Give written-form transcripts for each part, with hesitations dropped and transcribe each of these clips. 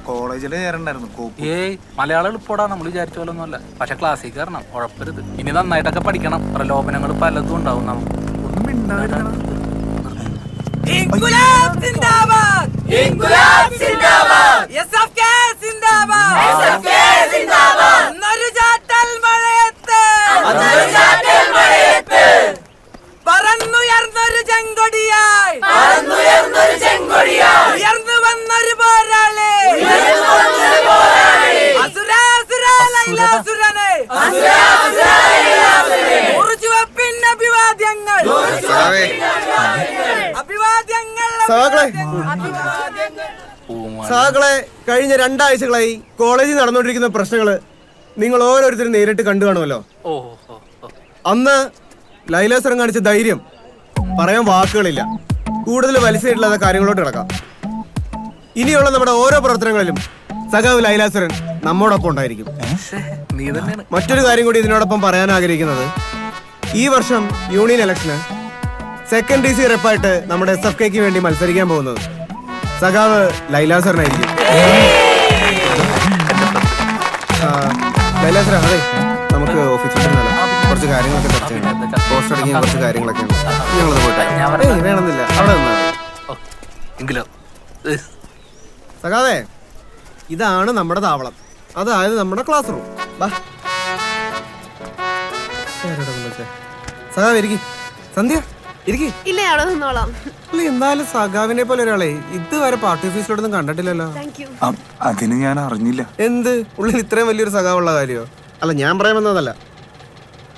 കോളേജില് കയറണ്ടായിരുന്നു. ഏയ് മലയാളം എളുപ്പടാ, നമ്മൾ വിചാരിച്ച പോലെ ഒന്നുമല്ല. പക്ഷെ ക്ലാസ്സിൽ കയറണം, ഉഴപ്പരുത്. ഇനി നന്നായിട്ടൊക്കെ പഠിക്കണം. പ്രലോഭനങ്ങൾ പലതും ഉണ്ടാവും. നമുക്ക് ഒന്നും മിണ്ടാതിരിക്കണം. ഇൻകുലാബ് സിന്ദാബാദ്, ഇൻകുലാബ് സിന്ദാബാദ്, എസ്എഫ്കെ സിന്ദാബാദ്, എസ്എഫ്കെ സിന്ദാബാദ്. അന്നൊരു ചാറ്റൽ മഴയത്ത്, അന്നൊരു ചാറ്റൽ മഴയത്ത് പറന്നുയർന്നൊരു ചെങ്കൊടിയായി, പറന്നുയർന്നൊരു ചെങ്കൊടിയായി ഉയർന്നു വന്നൊരു പോരാളി, ഉയർന്നു വന്നൊരു പോരാളി. അസുരാസുര ലൈലാസുരനെ, അസുരാസുര ലൈലാസുരനെ ഉറുചുവപ്പിൻ അഭിവാദ്യങ്ങൾ, അഭിവാദ്യങ്ങൾ. സഹാക്കളെ, കഴിഞ്ഞ 2 ആഴ്ചകളായി കോളേജിൽ നടന്നുകൊണ്ടിരിക്കുന്ന പ്രശ്നങ്ങള് നിങ്ങൾ ഓരോരുത്തരും നേരിട്ട് കണ്ടു കാണുമല്ലോ. അന്ന് ലൈലാസുരം കാണിച്ച ധൈര്യം പറയാൻ വാക്കുകളില്ല. കൂടുതൽ വലിച്ചായിട്ടുള്ള കാര്യങ്ങളോട്ട് കിടക്കാം. ഇനിയുള്ള നമ്മുടെ ഓരോ പ്രവർത്തനങ്ങളിലും സഖാവ് ലൈലാസുരൻ നമ്മോടൊപ്പം ഉണ്ടായിരിക്കും. മറ്റൊരു കാര്യം കൂടി ഇതിനോടൊപ്പം പറയാൻ ആഗ്രഹിക്കുന്നത്, ഈ വർഷം യൂണിയൻ ഇലക്ഷന് സെക്കൻഡ് DC റെപ്പായിട്ട് നമ്മുടെ SFKക്ക് വേണ്ടി മത്സരിക്കാൻ പോകുന്നത് സഖാവ് ലൈലാസുരനായിരിക്കും. ലൈലാസുരൻ, അതെ, നമുക്ക് ഓഫീസിൽ കുറച്ച് കാര്യങ്ങളൊക്കെ ചർച്ച ചെയ്യണം. പോസ്റ്റ് അടിക്കാൻ കുറച്ച് കാര്യങ്ങളൊക്കെ ഉണ്ട്. ഞങ്ങളത് പോയിട്ട് വേണമെന്നില്ല, അവിടെ നിന്നാ. സഖാവേ, ഇതാണ് നമ്മുടെ താവളം, അതായത് നമ്മുടെ ക്ലാസ് റൂം. സഖാവ് ഇരിക്കി. സന്ധ്യ ഇരിക്കി. ഇല്ല, അവിടെ നിന്നോളാം. എന്നാലും സഖാവിനെ പോലെ ഒരാളെ ഇതുവരെ പാർട്ടി ഓഫീസിലോടൊന്നും കണ്ടിട്ടില്ലല്ലോ. അതിന് ഞാൻ അറിഞ്ഞില്ല. എന്ത് ഉള്ളിൽ ഇത്രയും വലിയൊരു സഖാവുള്ള കാര്യോ? അല്ല, ഞാൻ പറയാൻ വന്നതല്ല,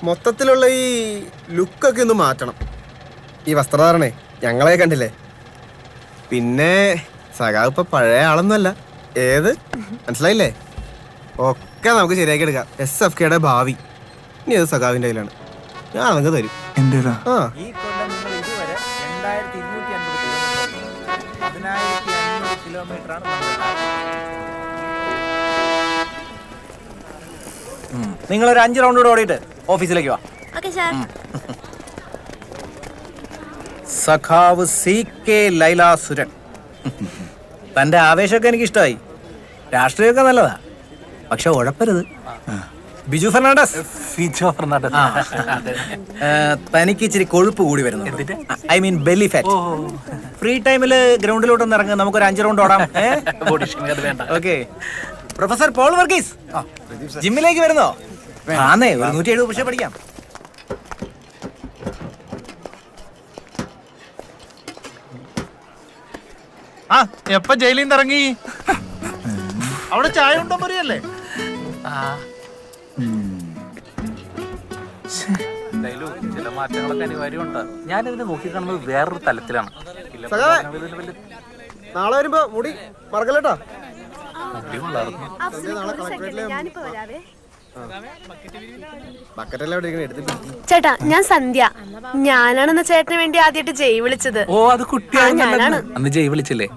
മൊത്തത്തിലുള്ള ഈ ലുക്കൊക്കെ ഒന്ന് മാറ്റണം. ഈ വസ്ത്രധാരണേ ഞങ്ങളെ കണ്ടില്ലേ. പിന്നെ സഖാവ് ഇപ്പൊ പഴയ ആളൊന്നുമല്ല. ഏത് മനസ്സിലായില്ലേ? ഒക്കെ നമുക്ക് ശരിയാക്കി എടുക്കാം. SFKയുടെ ഭാവി ഇനി അത് സഖാവിന്റെ കയ്യിലാണ്. ഞാൻ അതങ്ങ് തരും. ആ, നിങ്ങളൊരു 5 റൗണ്ട് കൂടെ ഓടിയിട്ട് ഓഫീസിലേക്ക് വാ. സഖാവ് CK ലൈലാസുരൻ. തന്റെ ആവേശമൊക്കെ എനിക്ക് ഇഷ്ടമായി. രാഷ്ട്രീയമൊക്കെ നല്ലതാ, പക്ഷെ ഉഴപ്പരുത്. ബിജു ഫെർണാണ്ടസ്, തനിക്ക് ഇച്ചിരി കൊഴുപ്പ് കൂടി വരുന്നു. I mean belly fat. Free ടൈമില് ഗ്രൗണ്ടിലോട്ടൊന്ന് ഇറങ്ങുക, നമുക്കൊരു 5 റൗണ്ട് ഓടാം. ഓക്കെ. പ്രൊഫസർ പോൾ വർഗീസ്, ജിമ്മിലേക്ക് വരുന്നോ? ആന്നേ, ഒരു 170 പക്ഷേ പഠിക്കാം. എപ്പ ജയിലിൽ നിന്ന് ഇറങ്ങി? അവിടെ ചായ ഉണ്ടോ പറയല്ലേ? ചില മാറ്റങ്ങളൊക്കെ അനിവാര്യമുണ്ട്. ഞാനിതിനെ നോക്കിക്കാണുന്നത് വേറൊരു തലത്തിലാണ്. നാളെ വരുമ്പോ മുടി മറക്കല്ലേട്ടാ. ചേട്ടാ, ഞാൻ സന്ധ്യ. ഞാനാണെന്ന് ചേട്ടന് വേണ്ടി ആദ്യമായിട്ട് ജയ് വിളിച്ചത്. ഓ, അത് കുട്ടിയാണ്. അന്ന് ജയ് വിളിച്ചില്ലേ?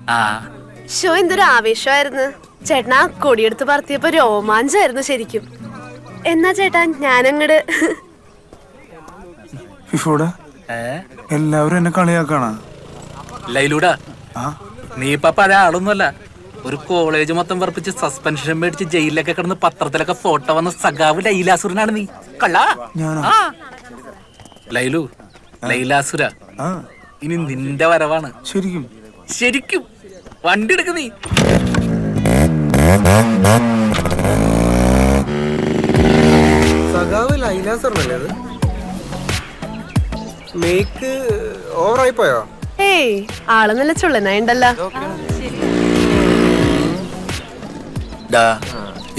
ഷോ എന്തൊരു ആവേശമായിരുന്നു. ചേട്ടനാ കൊടിയെടുത്ത് പറത്തിയപ്പോ രോമാഞ്ചായിരുന്നു ശരിക്കും. എന്നാ ചേട്ടാ, ഞാനങ്ങട് എല്ലാവരും എന്നെ കളിയാക്കാണ. ലൈലൂടാ, നീ ഇപ്പൊ പഴയ ആളൊന്നുമല്ല. ഒരു കോളേജ് മൊത്തം പറപ്പിച്ച് സസ്പെൻഷൻ മേടിച്ച് ജയിലിലൊക്കെ കിടന്ന് പത്രത്തിലൊക്കെ ഫോട്ടോ വന്ന സഖാവ് ലൈലാസുരനാണ് നീ. കള്ളാ ലൈലു, ലൈലാസുര, ഇനി നിന്റെ വരവാണ്. ശരിക്കും ശരിക്കും വണ്ടി എടുക്ക നീ. സഖാവ് ലൈലാസുരനല്ലേ അത്? മേക്ക് ഓവറായി പോയോ? ഏയ്, ആള് നല്ല ചുള്ളനായിണ്ടല്ലോ.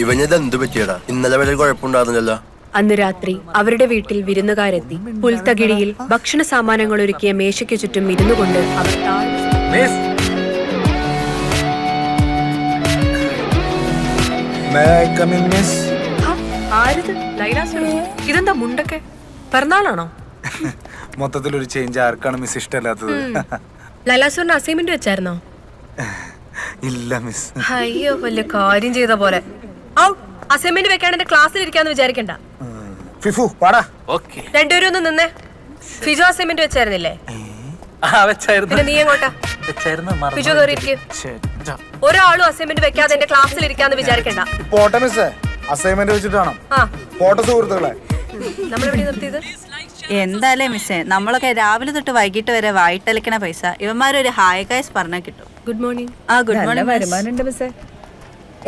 ഇവനെന്ത് പറ്റിയടാ? ഇന്നലെ വരെ കുഴപ്പമുണ്ടായിരുന്നല്ലോ. അന്ന് രാത്രി അവരുടെ വീട്ടിൽ വിരുന്നുകാരെത്തി. പുൽത്തകിടിയിൽ ഭക്ഷണ സാമാനങ്ങൾ ഒരുക്കിയ മേശയ്ക്ക് ചുറ്റും ഇരുന്നു കൊണ്ട് അവർ ഇതെന്താ മുണ്ടൊക്കെ? പിറന്നാളാണോ? മൊത്തത്തിലൊരു ചേഞ്ച്. ആർക്കാണ് മിസ് ഇഷ്ടമല്ലാത്തത്? ലൈലാസുരന്റെ അസൈൻമെന്റ് വെച്ചായിരുന്നോ? ഇല്ല മിസ്. അയ്യോ, വലിയ കാര്യം ചെയ്ത പോലെ. അസൈൻമെന്റ് വെക്കാൻ എന്റെ ക്ലാസ്സിൽ ഇരിക്കാന്ന് വിചാരിക്കണ്ട. ഫിഫു പാടാ. രണ്ടുപേരും ഒന്ന് നിന്നേ. ഫിജോ അസൈൻമെന്റ് വെച്ചായിരുന്നില്ലേ? വെച്ചായിരുന്നു. നീ എങ്ങോട്ടാ? ഫിജോ കയറിയിരിക്കും. ഒരാളും അസൈൻമെന്റ് വെക്കാതെ എന്റെ ക്ലാസ്സിൽ ഇരിക്കാന്ന് വിചാരിക്കണ്ട. പോട്ടെ മിസ്സേ, അസൈൻമെന്റ് വെച്ചിട്ട് വേണം. ആ പോട്ടെ സുഹൃത്തുക്കളെ. നമ്മളെവിടെ നിർത്തിയത്? എന്തായാലേ മിസ്സേ, നമ്മളൊക്കെ രാവിലെ തൊട്ട് വൈകിട്ട് വരെ വായിട്ടലിക്കണ പൈസ ഇവന്മാരൊരു ഹായ് ഗൈസ് പറഞ്ഞാൽ കിട്ടും. Good morning. ആ ഗുഡ് മോർണിംഗ്. വരുമാനമുണ്ട് മിസ്സേ.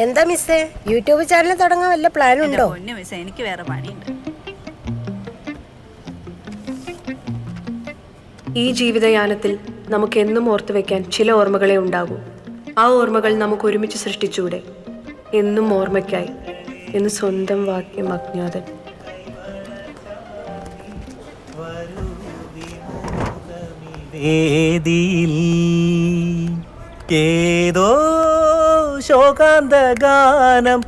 എന്താ മിസ്സേ, യൂട്യൂബ് ചാനൽ തുടങ്ങാൻ വല്ല പ്ലാൻ ഉണ്ടോ? പൊന്നു മിസ്സേ, എനിക്ക് വേറെ പണിയുണ്ട്. ഈ ജീവിതയാനത്തിൽ നമുക്ക് എന്നും ഓർത്തു വെക്കാൻ ചില ഓർമ്മകളെ ഉണ്ടാകൂ. ആ ഓർമ്മകൾ നമുക്ക് ഒരുമിച്ച് സൃഷ്ടിച്ചൂടെ? എന്നും ഓർമ്മയ്ക്കായി എന്ന് സ്വന്തം വാക്യം അജ്ഞാതൻ. വേദിയിൽ ഏതോ ശോകാന്ത ഗാനം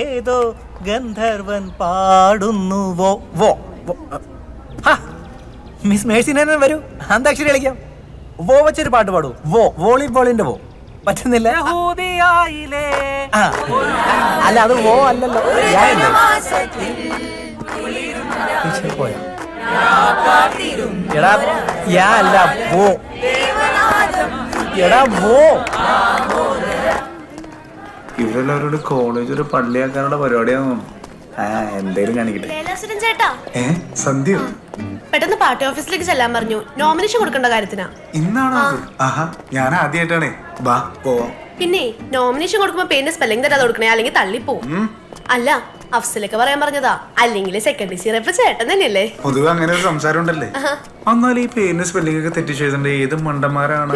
ഏതോ ഗന്ധർവൻ പാടുന്നുവോ. മിസ് മേഴ്സിനെ വരൂ, അന്താക്ഷരി കളിക്കാം. വോ വെച്ചൊരു പാട്ട് പാടൂ. വോളിബോളിന്റെ വോ പറ്റുന്നില്ല. അല്ല, അത് വോ അല്ലല്ലോ. പോയാ എടാ, യാ അല്ല, വോ. എടാ വോ. ഇവരെല്ലാവരോട് കോളേജ് ഒരു പള്ളിയാക്കാനുള്ള പരിപാടിയാന്ന് തോന്നുന്നു. എന്തേലും കാണിക്കട്ടെ. ലൈലാസുരൻ ചേട്ടാ, സന്ധ്യ പെട്ടെന്ന് പാർട്ടി ഓഫീസിലേക്ക് ചെല്ലാൻ പറഞ്ഞു. നോമിനേഷൻ കൊടുക്കേണ്ട കാര്യത്തിനാ. ഇന്നാണോ? ആഹാ, ഞാൻ ആദ്യമായിട്ടാണേ. ബാ പോവാം. പിന്നെ നോമിനേഷൻ കൊടുക്കുമ്പോ പേരിന്റെ സ്പെല്ലിംഗ് തരാതെ കൊടുക്കണേ, അല്ലെങ്കിൽ തള്ളിപ്പോവും. അല്ല, അഫ്സലൊക്കെ പറയാൻ പറഞ്ഞതാ. അല്ലെങ്കിൽ സെക്കൻഡ് സീറപ്പ് ചേട്ടൻ തന്നെയല്ലേ? പൊതുവെ അങ്ങനെ ഒരു സംസാരം ഉണ്ടല്ലേ. എന്നാൽ ഈ പേരിന്റെ സ്പെല്ലിംഗ് ഒക്കെ തെറ്റിച്ചെഴുതണ്ട ഏത് മണ്ടന്മാരാണ്.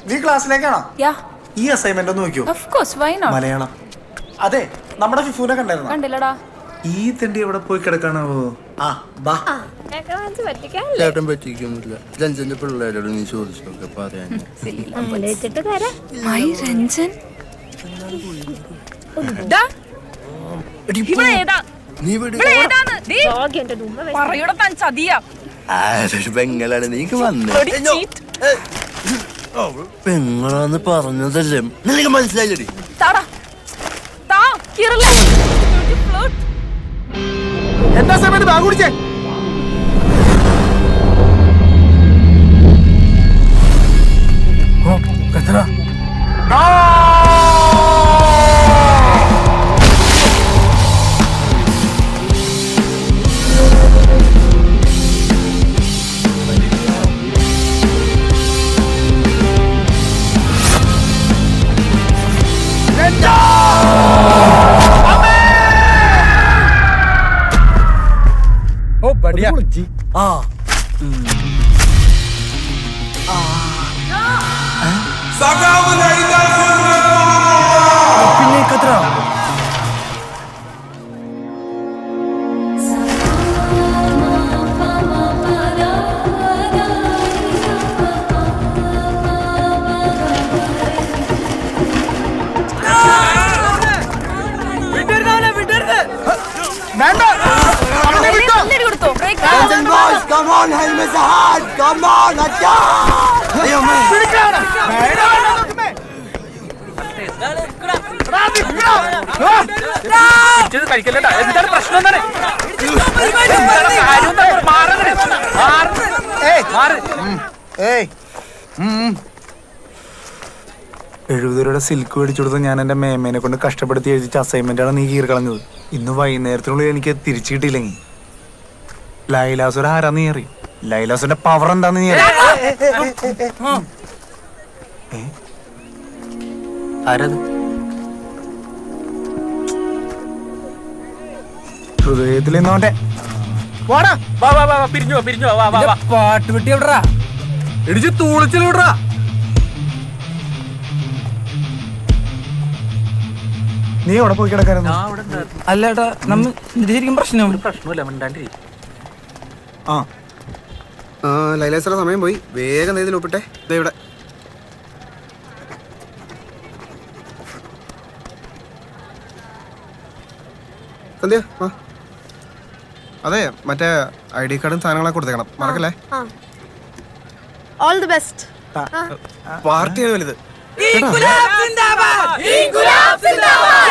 നീ ക്ലാസ്സിലേക്കാണോ? ഈ അസൈൻമെന്റ് ഒന്ന് നോക്കിയോ. മലയാളം. അതെ, നമ്മുടെ ഫിഫുനെ കണ്ടായിരുന്നോ? ഈ തെണ്ടി എവിടെ പോയി കിടക്കാണാവോ? ചേട്ടൻ പറ്റിക്കുന്നില്ല. രഞ്ജന്റെ പിള്ളേരോട് നീ ചോദിച്ചു നോക്കെ പറയാൻ. പെങ്ങളാണ് നീ വന്നേ. പെങ്ങളാന്ന് പറഞ്ഞതല്ലേ നിനക്ക് മനസ്സിലായില്ലേ? എന്താ സമയത്ത് ബാഗ് കുടിച്ചേ? बढ़िया। പിന്നെ കത്ര Come on, helmet hard. Come on, എന്താണ് പ്രശ്നം? രൂപയുടെ സിൽക്ക് മേടിച്ചു കൊടുത്ത് ഞാൻ എന്റെ മേമേനെ കൊണ്ട് കഷ്ടപ്പെടുത്തി എഴുതിച്ച അസൈൻമെന്റാണ് നീ കീറി കളഞ്ഞത്. ഇന്ന് വൈകുന്നേരത്തിനുള്ളിൽ എനിക്ക് തിരിച്ചു കിട്ടിയില്ലെങ്കിൽ ലൈലാസുര ആരാന്ന് നീ അറിയും. ലൈലാസുന്റെ പവർ എന്താന്ന് നീ അറിയാം. ആരത്? ഹൃദയത്തിൽ നിന്നോട്ടെ പിരിഞ്ഞു പാട്ട് വെട്ടി എവിടാ ഇടിച്ച് തൂളിച്ചിൽ വിടറാ. നീ എവിടെ പോയി കിടക്കായിരുന്നു? അല്ല ഏട്ടാ, നമ്മ ശരിക്കും പ്രശ്നം പ്രശ്നമില്ല, മിണ്ടാണ്ടി. ലൈലാസുര സമയം പോയി, വേഗം ഇതിൽ ഒപ്പിട്ടെ. ഇവിടെ സന്ധ്യ, അതെ, മറ്റേ ID കാർഡും സാധനങ്ങളൊക്കെ കൊടുത്തേക്കണം, മറക്കല്ലേ. All the best. പാർട്ടിയാണ് വലുത്. ഇൻകുലാബ് സിന്ദാബാദ്! ഇൻകുലാബ് സിന്ദാബാദ്!